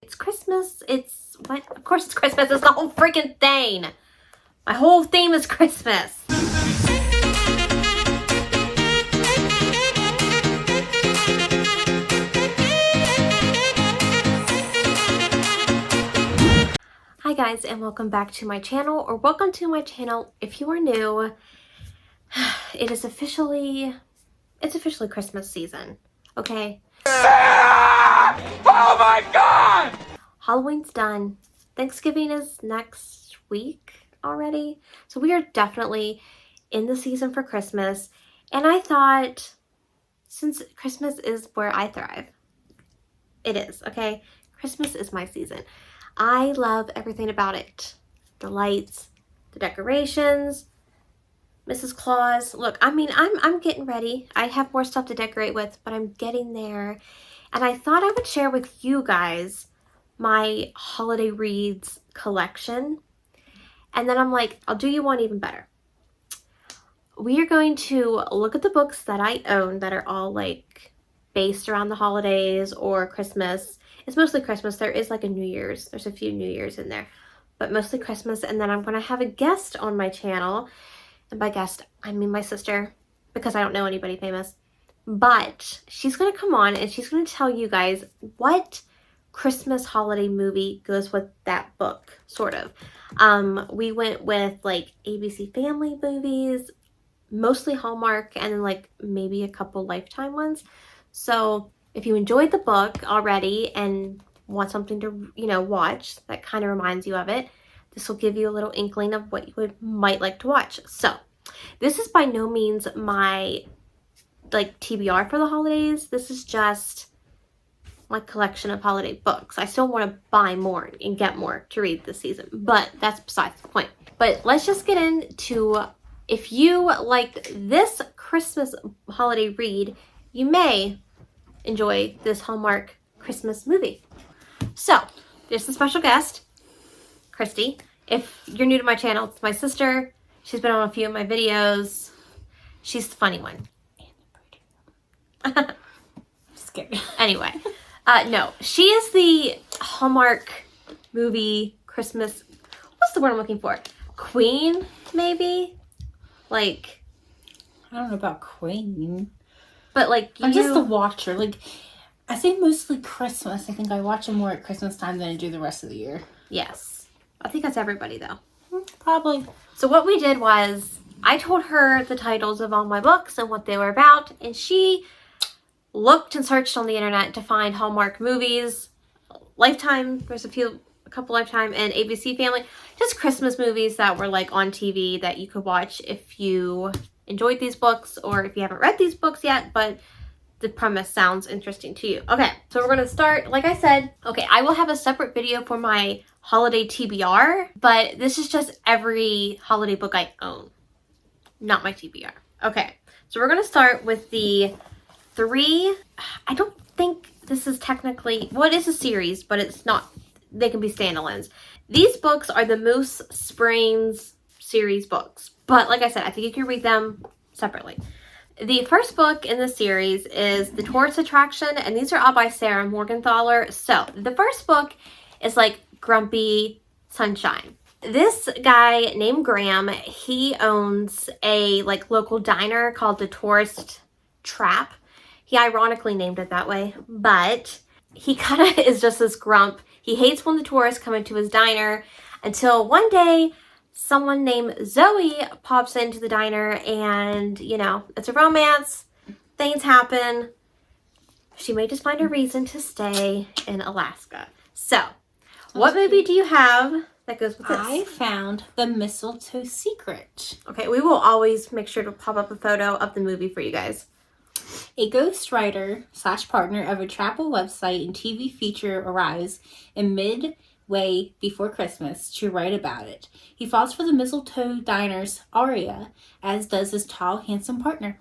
It's Christmas. It's what? Of course it's Christmas. It's the whole freaking thing. My whole theme is Christmas. Hi guys, and welcome back to my channel, or welcome to my channel if you are new. It's officially Christmas season, okay? Oh my god! Halloween's done. Thanksgiving is next week already. So we are definitely in the season for Christmas. And I thought, since Christmas is where I thrive, it is, okay? Christmas is my season. I love everything about it. The lights, the decorations, Mrs. Claus. Look, I mean, I'm getting ready. I have more stuff to decorate with, but I'm getting there. And I thought I would share with you guys my holiday reads collection. And then I'm like, I'll do you one even better. We are going to look at the books that I own that are all like based around the holidays or Christmas. It's mostly Christmas. There is like a New Year's. There's a few New Year's in there, but mostly Christmas. And then I'm going to have a guest on my channel. And by guest, I mean my sister, because I don't know anybody famous. But she's going to come on and she's going to tell you guys what Christmas holiday movie goes with that book, sort of. We went with like ABC Family movies, mostly Hallmark, and then like maybe a couple Lifetime ones. So if you enjoyed the book already and want something to, you know, watch that kind of reminds you of it, this will give you a little inkling of what you might like to watch. So this is by no means my like TBR for the holidays. This is just my collection of holiday books. I still want to buy more and get more to read this season, but that's besides the point. But let's just get into, if you liked this Christmas holiday read, you may enjoy this Hallmark Christmas movie. So, there's a special guest, Christy. If you're new to my channel, it's my sister. She's been on a few of my videos. She's the funny one. And the pretty one. Scared. Anyway, no, she is the Hallmark movie Christmas. What's the word I'm looking for? Queen, maybe? Like, I don't know about queen. But like I'm just a watcher. Like, I think mostly Christmas. I think I watch them more at Christmas time than I do the rest of the year. Yes. I think that's everybody though. Probably. So what we did was I told her the titles of all my books and what they were about, and she looked and searched on the internet to find Hallmark movies, Lifetime, there's a couple Lifetime, and ABC Family, just Christmas movies that were like on TV that you could watch if you enjoyed these books or if you haven't read these books yet, but the premise sounds interesting to you. Okay, so we're going to start, like I said, okay, I will have a separate video for my holiday TBR, but this is just every holiday book I own, not my TBR. Okay, so we're going to start with the three, I don't think this is technically, well, it is a series, but it's not, they can be standalones. These books are the Moose Springs series books, but like I said, I think you can read them separately. The first book in the series is The Tourist Attraction, and these are all by Sarah Morgenthaler. So the first book is like Grumpy Sunshine. This guy named Graham, he owns a like local diner called the Tourist Trap. He ironically named it that way, but he kind of is just this grump. He hates when the tourists come into his diner until one day someone named Zoe pops into the diner and, you know, it's a romance. Things happen. She may just find a reason to stay in Alaska. So, what movie do you have that goes with this? I found The Mistletoe Secret. Okay, we will always make sure to pop up a photo of the movie for you guys. A ghostwriter / partner of a travel website and TV feature arrives in midway before Christmas to write about it. He falls for the Mistletoe Diner's Aria, as does his tall, handsome partner.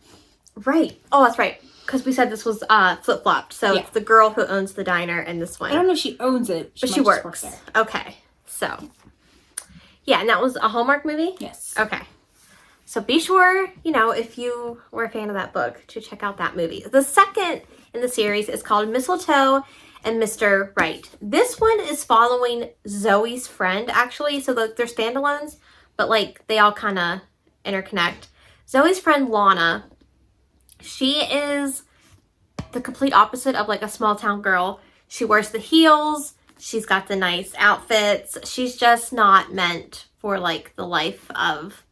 Right. Oh, that's right. Because we said this was flip-flopped. So yeah. It's the girl who owns the diner and this one. I don't know if she owns it. But she works there. Okay. So, yeah, and that was a Hallmark movie? Yes. Okay. So be sure, you know, if you were a fan of that book, to check out that movie. The second in the series is called Mistletoe and Mr. Wright. This one is following Zoe's friend, actually. So they're standalones, but like they all kind of interconnect. Zoe's friend Lana, she is the complete opposite of like a small town girl. She wears the heels. She's got the nice outfits. She's just not meant for like the life of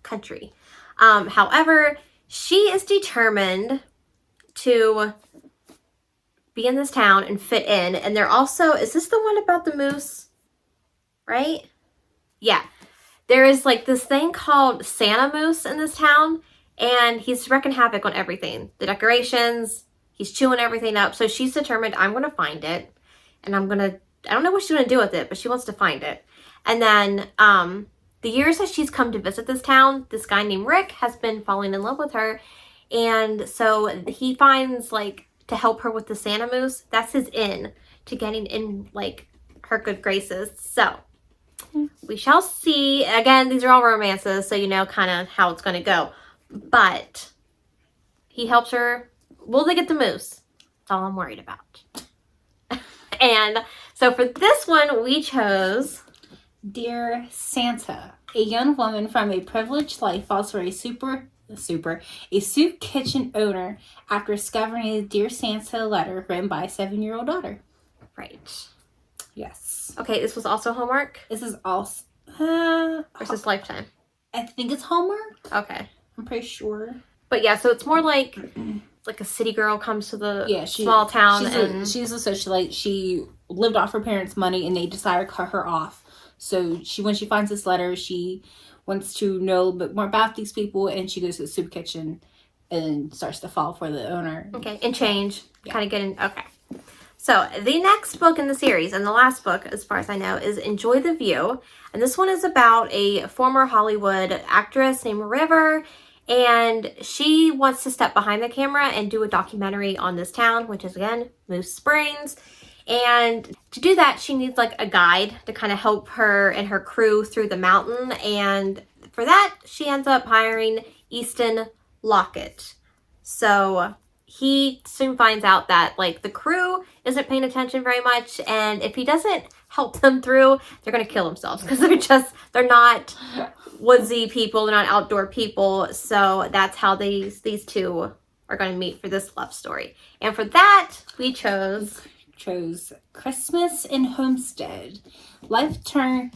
country. However, she is determined to be in this town and fit in. And they're also, is this the one about the moose? Right? Yeah. There is like this thing called Santa Moose in this town, and he's wreaking havoc on everything. The decorations, he's chewing everything up. So she's determined, I'm going to find it, and I don't know what she's going to do with it, but she wants to find it. And then the years that she's come to visit this town, this guy named Rick has been falling in love with her. And so he finds like to help her with the Santa Moose. That's his in to getting in like her good graces. So we shall see. Again, these are all romances, so you know kind of how it's going to go. But he helps her. Will they get the moose? That's all I'm worried about. And so for this one, we chose Dear Santa. A young woman from a privileged life falls for a soup kitchen owner after discovering a Dear Santa letter written by a 7-year-old daughter. Right. Yes. Okay, this was also Hallmark? This is also... or is this Lifetime? I think it's Hallmark. Okay. I'm pretty sure. But yeah, so it's more like a city girl comes to the small town. She's a socialite. She lived off her parents' money and they decided to cut her off. So when she finds this letter, she wants to know a little bit more about these people, and she goes to the soup kitchen and starts to fall for the owner. Okay, and change. Yeah. Kind of getting... Okay. So the next book in the series, and the last book, as far as I know, is Enjoy the View. And this one is about a former Hollywood actress named River, and she wants to step behind the camera and do a documentary on this town, which is, again, Moose Springs. And to do that, she needs like a guide to kind of help her and her crew through the mountain. And for that, she ends up hiring Easton Lockett. So he soon finds out that like the crew isn't paying attention very much. And if he doesn't help them through, they're going to kill themselves because they're not woodsy people. They're not outdoor people. So that's how these two are going to meet for this love story. And for that, we chose Christmas in Homestead. Life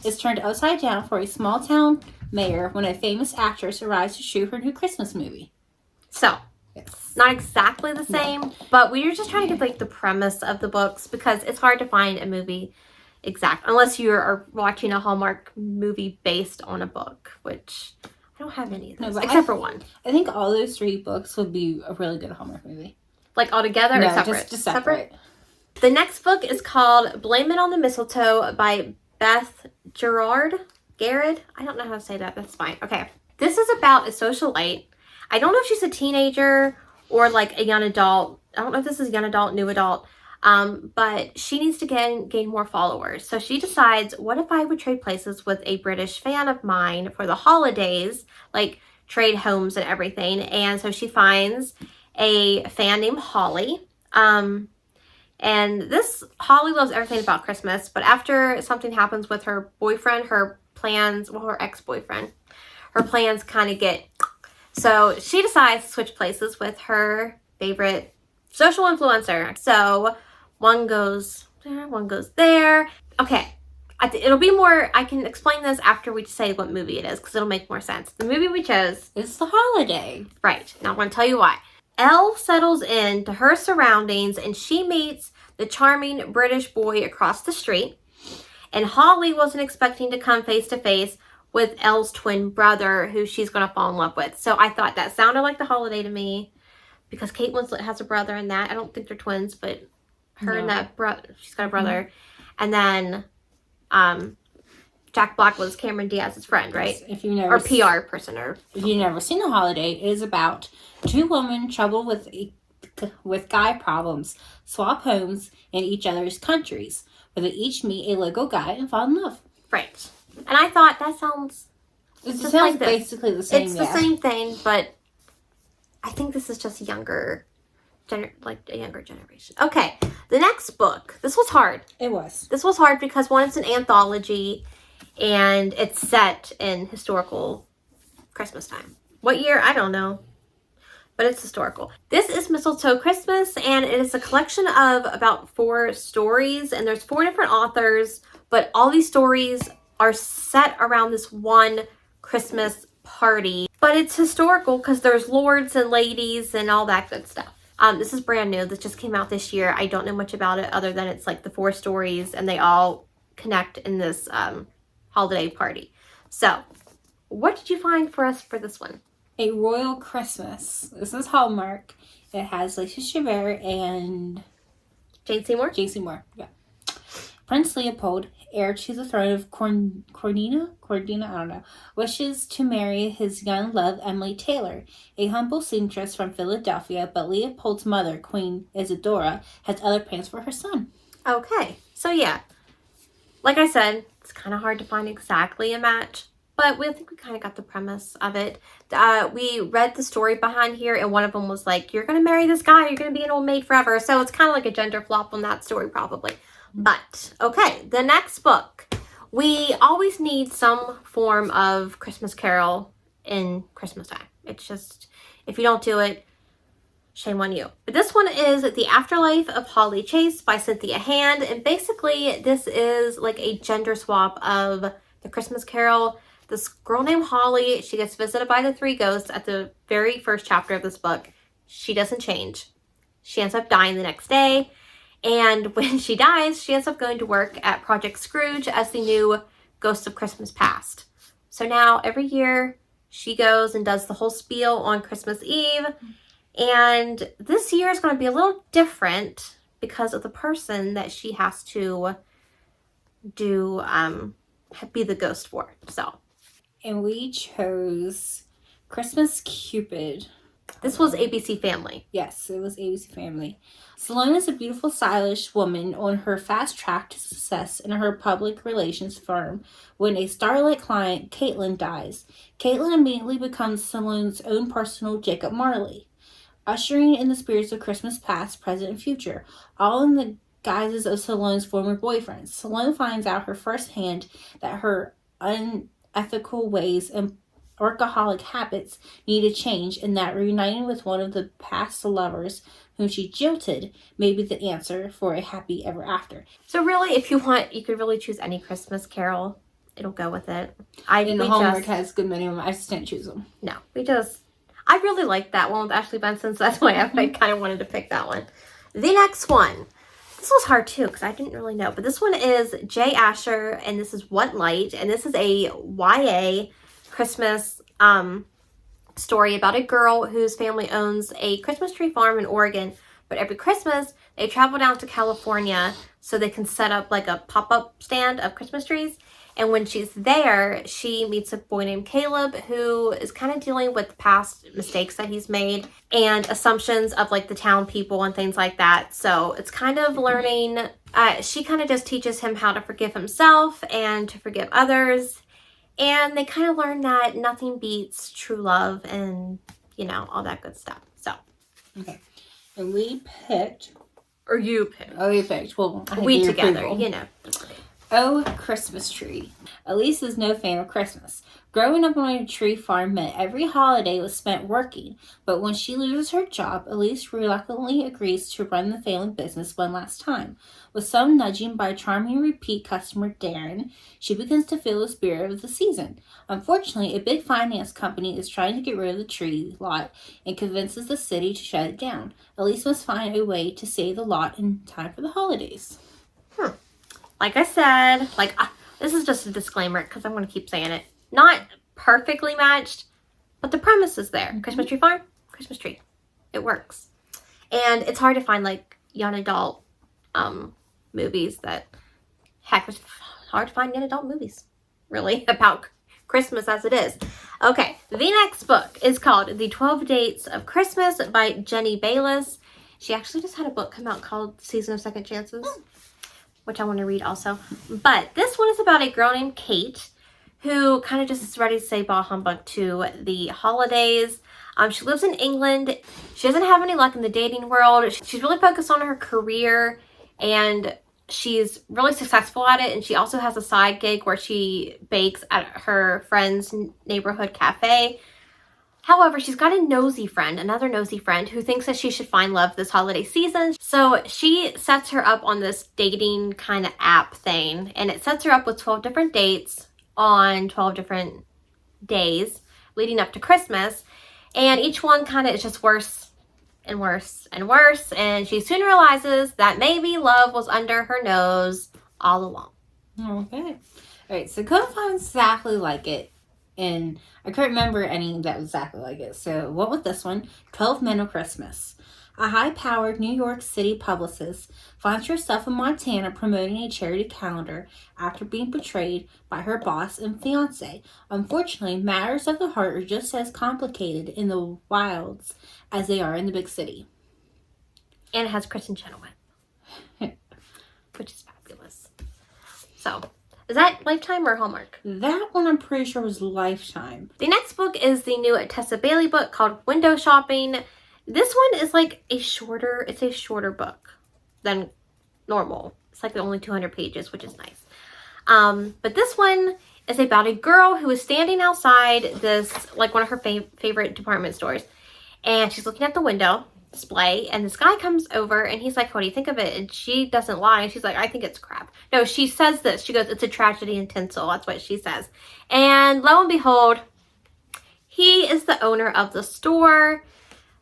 is turned upside down for a small town mayor when a famous actress arrives to shoot her new Christmas movie. So, yes. Not exactly the same, but we were just trying to get like the premise of the books because it's hard to find a movie unless you are watching a Hallmark movie based on a book, which I don't have any of those, except for one. I think all those 3 books would be a really good Hallmark movie. Like all together or separate? Just separate. The next book is called Blame It on the Mistletoe by Beth Gerard. Garrett? I don't know how to say that. That's fine. Okay. This is about a socialite. I don't know if she's a teenager or like a young adult. I don't know if this is young adult, new adult. But she needs to gain more followers. So she decides, what if I would trade places with a British fan of mine for the holidays? Like trade homes and everything. And so she finds a fan named Holly. And this Holly loves everything about Christmas, but after something happens with her boyfriend, her ex-boyfriend, her plans kind of get... So she decides to switch places with her favorite social influencer. So one goes there, one goes there. Okay, it'll be more... I can explain this after we say what movie it is, because it'll make more sense. The movie we chose is The Holiday. Right, now I'm going to tell you why. Elle settles into her surroundings and she meets the charming British boy across the street. And Holly wasn't expecting to come face to face with Elle's twin brother, who she's going to fall in love with. So I thought that sounded like The Holiday to me because Kate Winslet has a brother in that. I don't think they're twins, but and that brother, she's got a brother. Mm-hmm. And then Jack Black was Cameron Diaz's friend, right? If you never PR person. If you've never seen The Holiday, it is about 2 women troubled with guy problems swap homes in each other's countries, where they each meet a local guy and fall in love. Right. And I thought that sounds... It sounds basically the same. It's the same thing, but I think this is just younger like a younger generation. Okay, the next book. This was hard. It was. This was hard because one, it's an anthology, and it's set in historical Christmas time. What year? I don't know, but it's historical. This is Mistletoe Christmas, and it is a collection of about 4 stories, and there's 4 different authors, but all these stories are set around this one Christmas party. But it's historical because there's lords and ladies and all that good stuff. This is brand new. This just came out this year. I don't know much about it other than it's like the 4 stories and they all connect in this holiday party. So, what did you find for us for this one? A Royal Christmas. This is Hallmark. It has Lacey Chabert and Jane Seymour? Jane Seymour, yeah. Prince Leopold, heir to the throne of Cordina, I don't know, wishes to marry his young love Emily Taylor, a humble seamstress from Philadelphia, but Leopold's mother, Queen Isadora, has other plans for her son. Okay, so yeah, like I said, it's kind of hard to find exactly a match, but I think we kind of got the premise of it. We read the story behind here, and one of them was like, you're going to marry this guy, you're going to be an old maid forever, so it's kind of like a gender flop on that story probably. But, okay, the next book. We always need some form of Christmas carol in Christmas time. It's just, if you don't do it, shame on you. But this one is The Afterlife of Holly Chase by Cynthia Hand. And basically, this is like a gender swap of the Christmas carol. This girl named Holly, she gets visited by the 3 ghosts at the very first chapter of this book. She doesn't change. She ends up dying the next day. And when she dies, she ends up going to work at Project Scrooge as the new Ghost of Christmas Past. So now every year she goes and does the whole spiel on Christmas Eve. And this year is going to be a little different because of the person that she has to do, be the ghost for. So. And we chose Christmas Cupid. This was ABC Family. Yes, it was ABC Family. Salome is a beautiful, stylish woman on her fast track to success in her public relations firm when a starlight client, Caitlin, dies. Caitlin immediately becomes Salome's own personal Jacob Marley, ushering in the spirits of Christmas past, present, and future, all in the guises of Salome's former boyfriend. Salome finds out her firsthand that her unethical ways and workaholic habits need a change, and that reuniting with one of the past lovers whom she jilted may be the answer for a happy ever after. So really, if you want, you could really choose any Christmas carol. It'll go with it. And the Hallmark has good many of them. I just didn't choose them. No, I really liked that one with Ashley Benson, so that's why I kind of wanted to pick that one. The next one. This was hard too because I didn't really know, but this one is Jay Asher, and this is What Light, and this is a YA Christmas story about a girl whose family owns a Christmas tree farm in Oregon, but every Christmas they travel down to California so they can set up like a pop-up stand of Christmas trees. And when she's there, she meets a boy named Caleb who is kind of dealing with past mistakes that he's made and assumptions of like the town people and things like that. So it's kind of learning. She kind of just teaches him how to forgive himself and to forgive others. And they kind of learn that nothing beats true love and, all that good stuff. So. Okay. And we picked. Or you picked. Oh, you picked. Well, we together, approval. Oh, Christmas Tree. Elise is no fan of Christmas. Growing up on a tree farm meant every holiday was spent working, but when she loses her job, Elise reluctantly agrees to run the family business one last time. With some nudging by charming repeat customer Darren, she begins to feel the spirit of the season. Unfortunately, a big finance company is trying to get rid of the tree lot and convinces the city to shut it down. Elise must find a way to save the lot in time for the holidays. Like I said, this is just a disclaimer because I'm going to keep saying it. Not perfectly matched, but the premise is there. Mm-hmm. Christmas tree farm, Christmas tree. It works. And it's hard to find young adult movies that, it's hard to find young adult movies, really, about Christmas as it is. Okay, the next book is called The 12 Dates of Christmas by Jenny Bayless. She actually just had a book come out called Season of Second Chances. Which I want to read also. But this one is about a girl named Kate who kind of just is ready to say bah humbug to the holidays. She lives in England. She doesn't have any luck in the dating world. She's really focused on her career, and she's really successful at it. And she also has a side gig where she bakes at her friend's neighborhood cafe. However, she's got a nosy friend, another nosy friend, who thinks that she should find love this holiday season. So she sets her up on this dating kind of app thing, and it sets her up with 12 different dates on 12 different days leading up to Christmas. And each one kind of is just worse and worse and worse. And she soon realizes that maybe love was under her nose all along. Okay. All right, so couldn't find exactly like it. And I couldn't remember any that was exactly like it. So what was this one? 12 Men of Christmas. A high-powered New York City publicist finds herself in Montana promoting a charity calendar after being betrayed by her boss and fiancé. Unfortunately, matters of the heart are just as complicated in the wilds as they are in the big city. And it has Kristen Chenoweth, which is fabulous. So, is that Lifetime or Hallmark? That one I'm pretty sure was Lifetime. The next book is the new Tessa Bailey book called Window Shopping. This one is like a shorter book than normal. It's like only 200 pages, which is nice. But this one is about a girl who is standing outside this, like one of her favorite department stores. And she's looking at the window display, and this guy comes over and he's like, what do you think of it? And she doesn't lie. And she's like, I think it's crap. No, she says this. She goes, it's a tragedy in tinsel. That's what she says. And lo and behold, he is the owner of the store.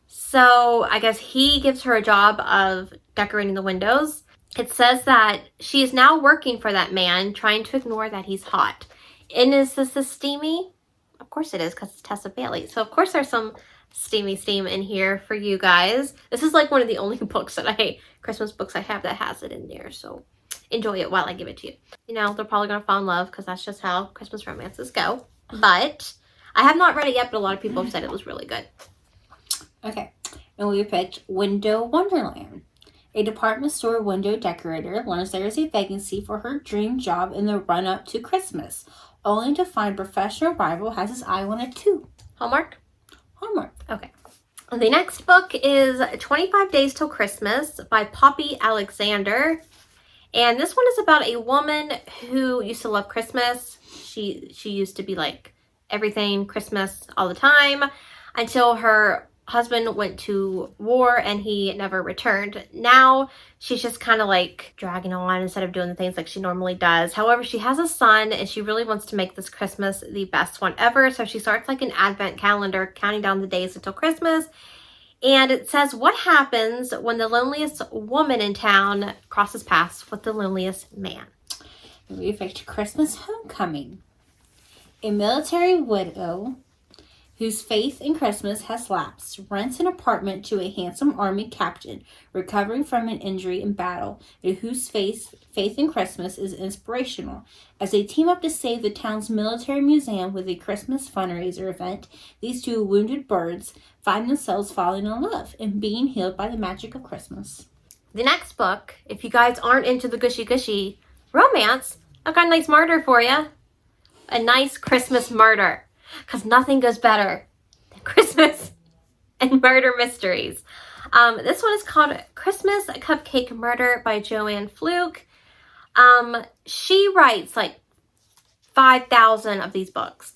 So I guess he gives her a job of decorating the windows. It says that she is now working for that man, trying to ignore that he's hot. And is this a steamy? Of course it is, because it's Tessa Bailey. So of course there's some steam in here for you guys. This is like one of the only Christmas books I have that has it in there. So enjoy it while I give it to you. You know, they're probably going to fall in love because that's just how Christmas romances go. But I have not read it yet, but a lot of people have said it was really good. Okay, and we picked Window Wonderland. A department store window decorator learns there is a vacancy for her dream job in the run-up to Christmas, only to find a professional rival has his eye on it too. Hallmark? Hallmark. Okay. The next book is 25 Days Till Christmas by Poppy Alexander. And this one is about a woman who used to love Christmas. She used to be like everything Christmas all the time until her husband went to war and he never returned. Now she's just kind of like dragging on instead of doing the things like she normally does. However, she has a son and she really wants to make this Christmas the best one ever. So she starts like an advent calendar counting down the days until Christmas. And it says what happens when the loneliest woman in town crosses paths with the loneliest man. We picked Christmas Homecoming. A military widow whose faith in Christmas has lapsed, rents an apartment to a handsome army captain recovering from an injury in battle, and whose faith in Christmas is inspirational. As they team up to save the town's military museum with a Christmas fundraiser event, these two wounded birds find themselves falling in love and being healed by the magic of Christmas. The next book, if you guys aren't into the gushy romance, I've got a nice murder for you. A nice Christmas murder. Because nothing goes better than Christmas and murder mysteries. This one is called Christmas Cupcake Murder by Joanne Fluke. She writes like 5,000 of these books.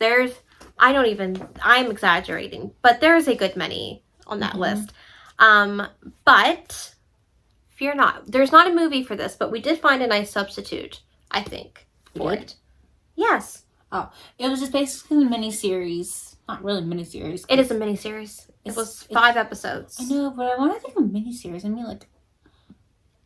I'm exaggerating, but there's a good many on that list. But fear not. There's not a movie for this, but we did find a nice substitute, I think, for it. Yes. Oh, it was just basically a miniseries. Not really a miniseries. It is a miniseries. It was 5 episodes. I know, but when I think of miniseries, I mean like,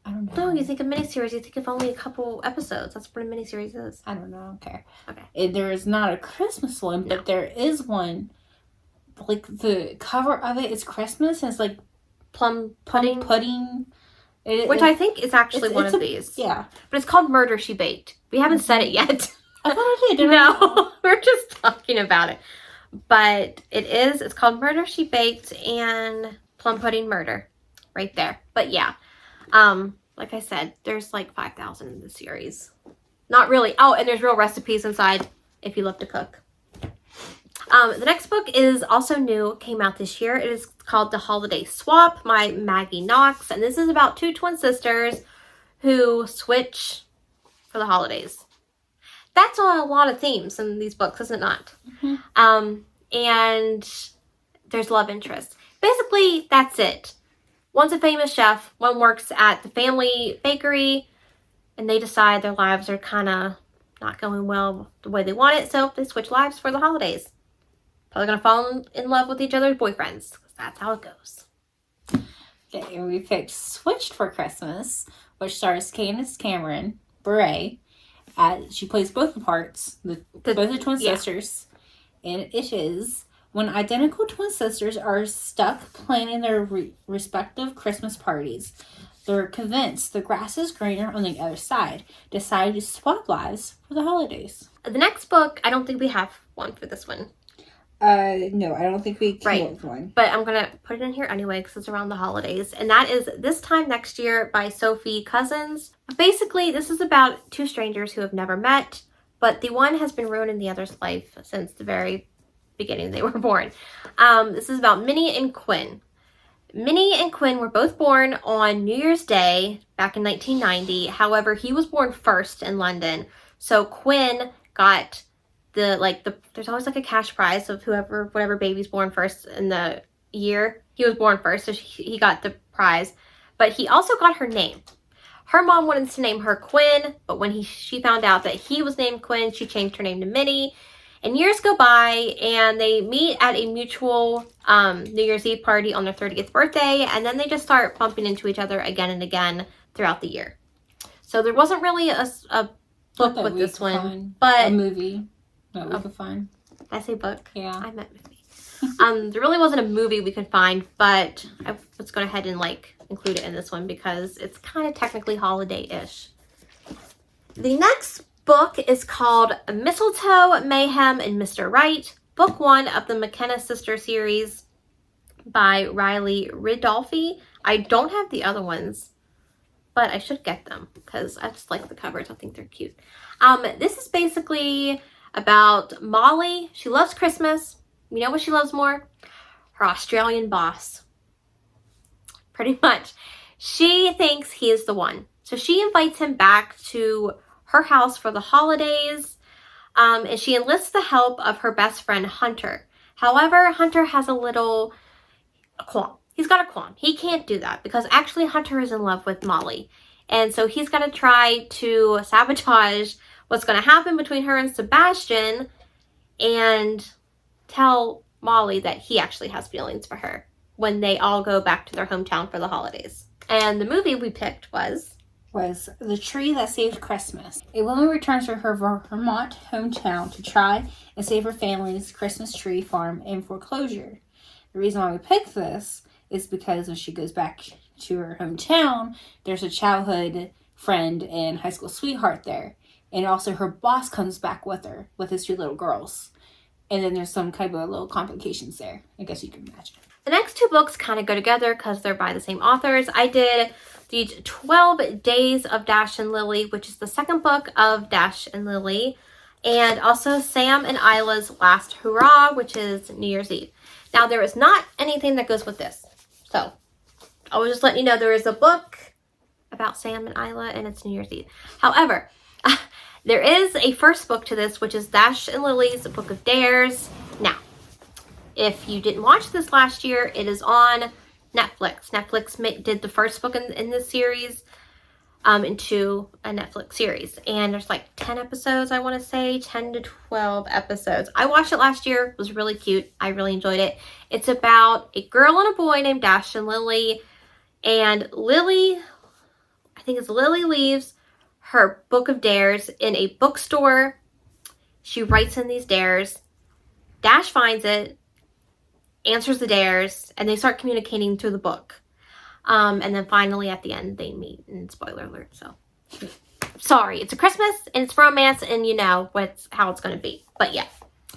I don't know. No, you think of miniseries, you think of only a couple episodes. That's what a miniseries is. I don't know. Okay. Okay. There is not a Christmas one, but there is one. Like the cover of it is Christmas, and it's like plum pudding. Which I think is actually one of these. Yeah. But it's called Murder, She Baked. We haven't said it yet. I thought I did. No, we're just talking about it. But it's called Murder, She Baked and Plum Pudding Murder. Right there. But yeah. Like I said, there's like 5,000 in the series. Not really. Oh, and there's real recipes inside if you love to cook. The next book is also new, came out this year. It is called The Holiday Swap by Maggie Knox, and this is about two twin sisters who switch for the holidays. That's a lot of themes in these books, is it not? Mm-hmm. And there's love interest. Basically, that's it. One's a famous chef, one works at the family bakery, and they decide their lives are kind of not going well the way they want it, so they switch lives for the holidays. Probably going to fall in love with each other's boyfriends, because that's how it goes. Okay, we picked Switched for Christmas, which stars Candace Cameron Bure. She plays both the parts, both the twin sisters. And it is when identical twin sisters are stuck planning their respective Christmas parties. They're convinced the grass is greener on the other side, decide to swap lives for the holidays. The next book, I don't think we have one for this one. No, I don't think we came up with one. But I'm going to put it in here anyway because it's around the holidays. And that is This Time Next Year by Sophie Cousins. Basically, this is about two strangers who have never met, but the one has been ruining the other's life since the very beginning they were born. This is about Minnie and Quinn. Minnie and Quinn were both born on New Year's Day back in 1990. However, he was born first in London. So Quinn got there's always like a cash prize of whatever baby's born first in the year. He was born first, so he got the prize. But he also got her name. Her mom wanted to name her Quinn, but when she found out that he was named Quinn, she changed her name to Minnie. And years go by, and they meet at a mutual New Year's Eve party on their 30th birthday, and then they just start bumping into each other again and again throughout the year. So there wasn't really a book with this one, but a movie. That we could find. Did I say book? Yeah. I meant movie. There really wasn't a movie we could find, but I was going to head and include it in this one because it's kind of technically holiday-ish. The next book is called Mistletoe, Mayhem, and Mr. Wright, book 1 of the McKenna Sister series by Riley Ridolfi. I don't have the other ones, but I should get them because I just like the covers. I think they're cute. This is basically about Molly. She loves Christmas. You know what she loves more? Her Australian boss. Pretty much. She thinks he is the one. So she invites him back to her house for the holidays, and she enlists the help of her best friend, Hunter. However, Hunter has a qualm. He's got a qualm. He can't do that because actually Hunter is in love with Molly. And so he's going to try to sabotage what's going to happen between her and Sebastian and tell Molly that he actually has feelings for her when they all go back to their hometown for the holidays. And the movie we picked was The Tree That Saved Christmas. A woman returns to her Vermont hometown to try and save her family's Christmas tree farm in foreclosure. The reason why we picked this is because when she goes back to her hometown, there's a childhood friend and high school sweetheart there. And also her boss comes back with her, with his two little girls. And then there's some kind of little complications there, I guess you can imagine. The next two books kind of go together because they're by the same authors. I did the 12 Days of Dash and Lily, which is the second book of Dash and Lily. And also Sam and Isla's Last Hurrah, which is New Year's Eve. Now, there is not anything that goes with this. So, I was just letting you know there is a book about Sam and Isla, and it's New Year's Eve. However, there is a first book to this, which is Dash and Lily's Book of Dares. Now, if you didn't watch this last year, it is on Netflix. Netflix did the first book in this series into a Netflix series. And there's 10 episodes, I want to say. 10 to 12 episodes. I watched it last year. It was really cute. I really enjoyed it. It's about a girl and a boy named Dash and Lily. And Lily, I think it's Lily, leaves her book of dares in a bookstore. She writes in these dares. Dash finds it, answers the dares, and they start communicating through the book. And then finally at the end they meet, and spoiler alert, so sorry, it's a Christmas and it's romance, and you know how it's going to be. But yeah,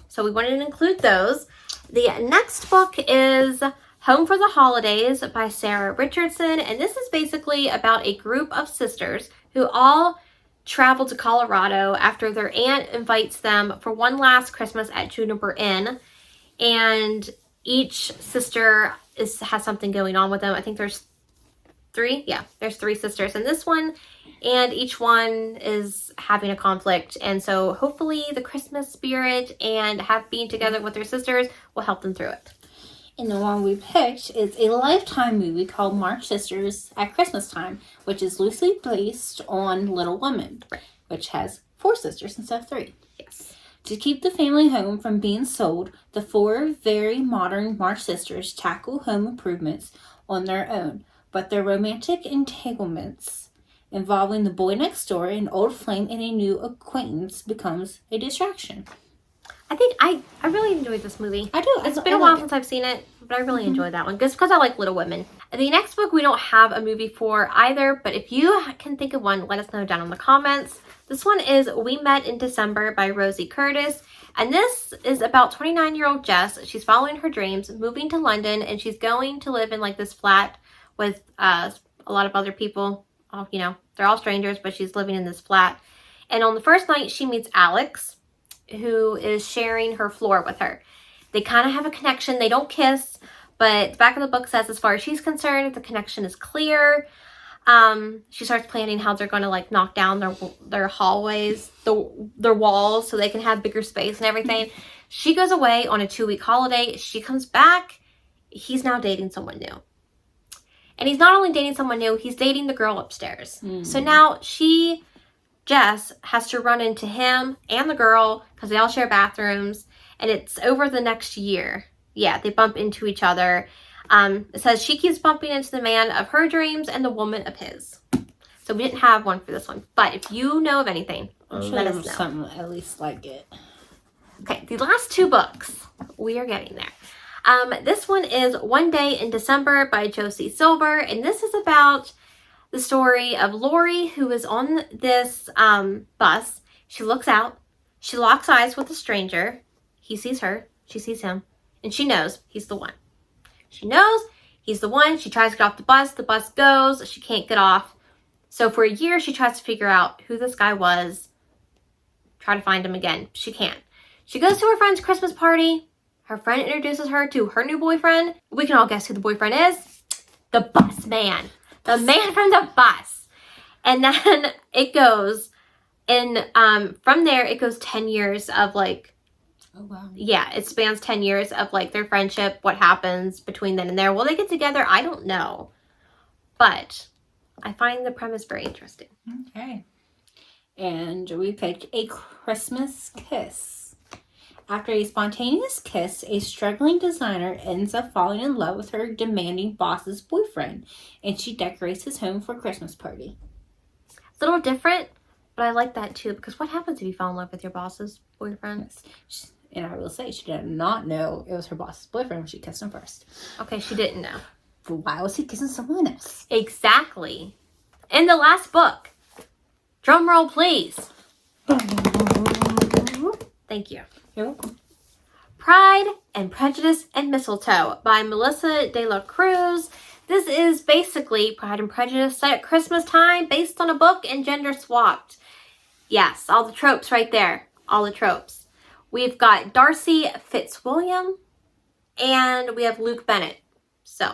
so we wanted to include those. The next book is Home for the Holidays by Sarah Richardson, and this is basically about a group of sisters who all travel to Colorado after their aunt invites them for one last Christmas at Juniper Inn. And each sister has something going on with them. I think there's 3. Yeah, there's 3 sisters in this one. And each one is having a conflict. And so hopefully the Christmas spirit and being together with their sisters will help them through it. And the one we picked is a Lifetime movie called March Sisters at Christmas Time, which is loosely based on Little Women, which has 4 sisters instead of 3. Yes. To keep the family home from being sold, the 4 very modern March sisters tackle home improvements on their own, but their romantic entanglements involving the boy next door, an old flame, and a new acquaintance becomes a distraction. I think I really enjoyed this movie. I do. It's been a while since I've seen it, but I really enjoyed that one. Just because I like Little Women. The next book we don't have a movie for either, but if you can think of one, let us know down in the comments. This one is We Met in December by Rosie Curtis. And this is about 29-year-old Jess. She's following her dreams, moving to London, and she's going to live in like this flat with a lot of other people. You know, they're all strangers, but she's living in this flat. And on the first night, she meets Alex, who is sharing her floor with her. They kind of have a connection. They don't kiss, but the back of the book says as far as she's concerned, the connection is clear. She starts planning how they're going to like knock down their hallways, their walls, so they can have bigger space and everything. She goes away on a 2-week holiday. She comes back. He's now dating someone new. And he's not only dating someone new, he's dating the girl upstairs. So now Jess has to run into him and the girl because they all share bathrooms, and it's over the next year. Yeah, they bump into each other. It says she keeps bumping into the man of her dreams and the woman of his. So we didn't have one for this one, but if you know of anything, let us know. Something at least like it. Okay, the last 2 books, we are getting there. This one is One Day in December by Josie Silver, and this is about the story of Lori, who is on this bus. She looks out. She locks eyes with a stranger. He sees her. She sees him. And she knows he's the one. She knows he's the one. She tries to get off the bus. The bus goes. She can't get off. So for a year, she tries to figure out who this guy was. Try to find him again. She can't. She goes to her friend's Christmas party. Her friend introduces her to her new boyfriend. We can all guess who the boyfriend is. The bus man. The man from the bus. And then it goes, and from there, it goes 10 years of like, oh wow. Yeah, it spans 10 years of like their friendship, what happens between then and there. Will they get together? I don't know. But I find the premise very interesting. Okay. And we picked A Christmas Kiss. After a spontaneous kiss, a struggling designer ends up falling in love with her demanding boss's boyfriend, and she decorates his home for a Christmas party. It's a little different, but I like that too, because what happens if you fall in love with your boss's boyfriend? Yes. And I will say, she did not know it was her boss's boyfriend when she kissed him first. Okay, she didn't know. But why was he kissing someone else? Exactly. In the last book. Drum roll, please. Thank you. You're welcome. Pride and Prejudice and Mistletoe by Melissa de la Cruz. This is basically Pride and Prejudice set at Christmas time based on a book and gender swapped. Yes, all the tropes right there. All the tropes. We've got Darcy Fitzwilliam and we have Luke Bennett. So,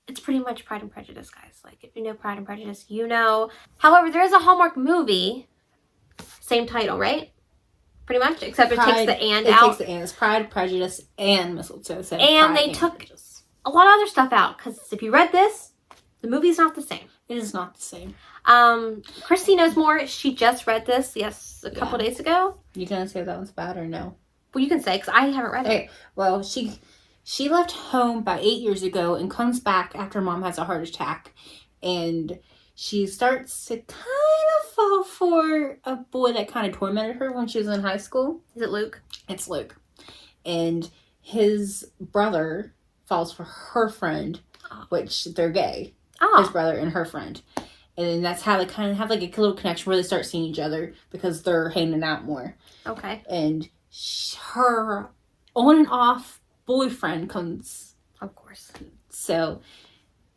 it's pretty much Pride and Prejudice, guys. Like, if you know Pride and Prejudice, you know. However, there is a Hallmark movie. Same title, right? Pretty much, except it takes the and out. It takes the and. It's Pride, Prejudice, and Mistletoe. So and they took a lot of other stuff out. Because if you read this, the movie's not the same. It is not the same. Christy knows more. She just read this, a couple days ago. You gonna say that one's bad or no? Well, you can say, because I haven't read it. Well, she left home about 8 years ago and comes back after mom has a heart attack. And she starts to kind of fall for a boy that kind of tormented her when she was in high school. Is it Luke? It's Luke. And his brother falls for her friend, which they're gay. Oh. His brother and her friend. And then that's how they kind of have like a little connection where they start seeing each other because they're hanging out more. Okay. And her on and off boyfriend comes. Of course. So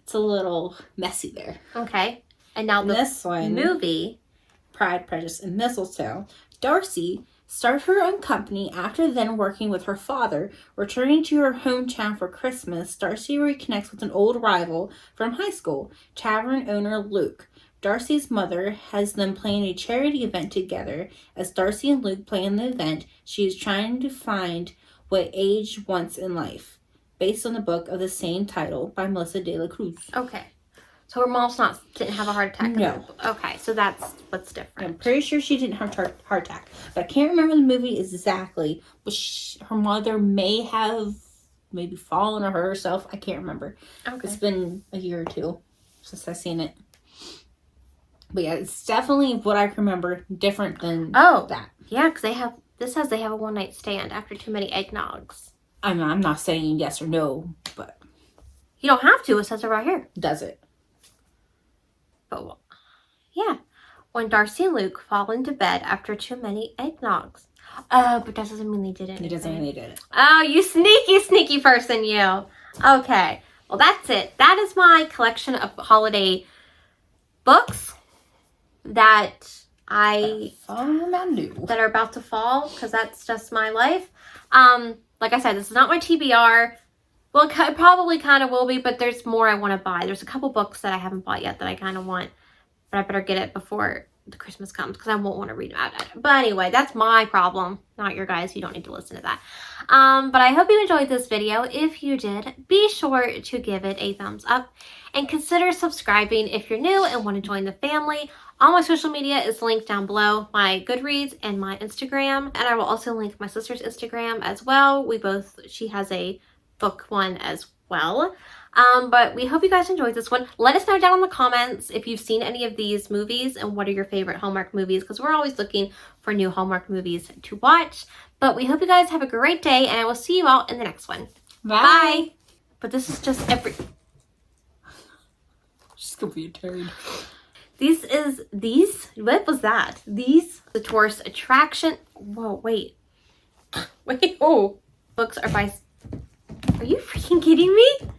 it's a little messy there. Okay. And now this one, movie, Pride, Prejudice, and Mistletoe, Darcy started her own company after then working with her father. Returning to her hometown for Christmas, Darcy reconnects with an old rival from high school, tavern owner Luke. Darcy's mother has them playing a charity event together. As Darcy and Luke plan the event, she is trying to find what age wants in life, based on the book of the same title by Melissa de la Cruz. Okay. So her mom's didn't have a heart attack? No. Okay, so that's what's different. I'm pretty sure she didn't have a heart attack. But I can't remember the movie exactly. But her mother may have maybe fallen or hurt herself. I can't remember. Okay. It's been a year or two since I've seen it. But yeah, it's definitely what I remember different than that. Yeah, because this says they have a one-night stand after too many eggnogs. I'm not saying yes or no, but... You don't have to. It says it right here. Does it? But, yeah. When Darcy and Luke fall into bed after too many eggnogs. But that doesn't mean they did it. It doesn't mean they did it. Oh, you sneaky person, you. Okay. Well, that's it. That is my collection of holiday books that that are about to fall, because that's just my life. Like I said, this is not my TBR. Well, it probably kind of will be, but there's more I want to buy. There's a couple books that I haven't bought yet that I kind of want, but I better get it before the Christmas comes, because I won't want to read them out. But anyway, that's my problem, not your guys. You don't need to listen to that. But I hope you enjoyed this video. If you did, be sure to give it a thumbs up and consider subscribing if you're new and want to join the family. All my social media is linked down below, my Goodreads and my Instagram. And I will also link my sister's Instagram as well. She has a book one as well. But we hope you guys enjoyed this one. Let us know down in the comments if you've seen any of these movies and what are your favorite Hallmark movies, because we're always looking for new Hallmark movies to watch. But we hope you guys have a great day, and I will see you all in the next one. Bye! But this is just She's gonna be a turd. What was that? The tourist attraction. Whoa, wait. Oh. Books are by... Are you freaking kidding me?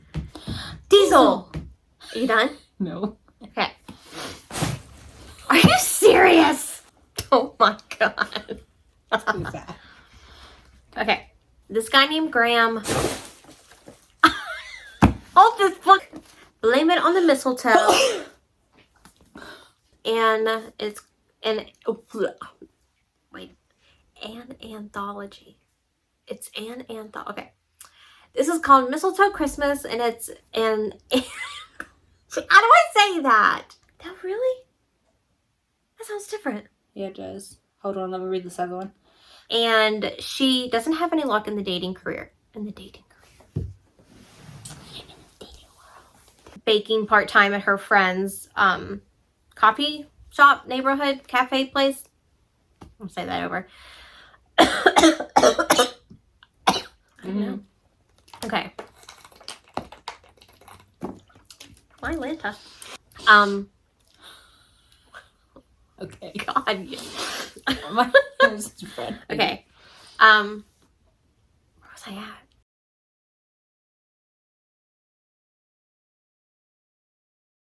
Diesel! Are you done? No. Okay. Are you serious? Oh my god. Who's that? Okay. This guy named Graham. Hold this book. Blame it on the mistletoe. And it's an anthology. It's an anthology. Okay. This is called Mistletoe Christmas, and it's an... How do I say that? No, really? That sounds different. Yeah, it does. Hold on, let me read this other one. And she doesn't have any luck in the dating career. In the dating world. Baking part-time at her friend's coffee shop, neighborhood, cafe place. I'll say that over. I don't know. Okay. My Lanta. Okay. God. My friend. Okay. Where was I at?